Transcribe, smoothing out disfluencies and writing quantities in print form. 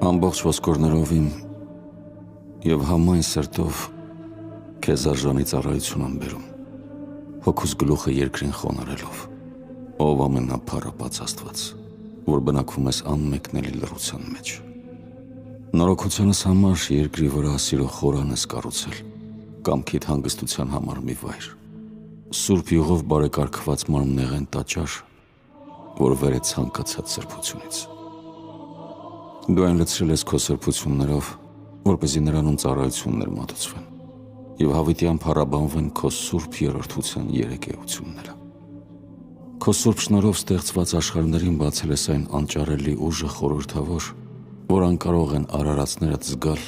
Ամբողջ ոսկորներով իմ և համայն սրտով քեզ արժանի ծառայություն եմ բերում, հոգուս գլուխը երկրին խոնարհելով, ով ամենափառապած Աստված, որ բնակվում ես անմեկնելի լռության մեջ։ Նորոգությանս համար երկրի վրա սիրո խորան ես կառուցել, կամքիդ հանգստության համար մի վայր, սուրբ յուղով բարեկարգված մարմնեղեն տաճար, որ վեր է ցանկացած սրբությունից։ Դու այն լցրել ես քո սրբություններով, որպեսզի նրանում ծառայություններ մատուցվեն և հավիտյան փառաբանվեն քո սուրբ երրորդության երեք էությունները։ Քո սուրբ շնորհով ստեղծված աշխարհներին բացել ես այն անճարելի ուժը խորհրդավոր, որ անկարող են արարածներդ զգալ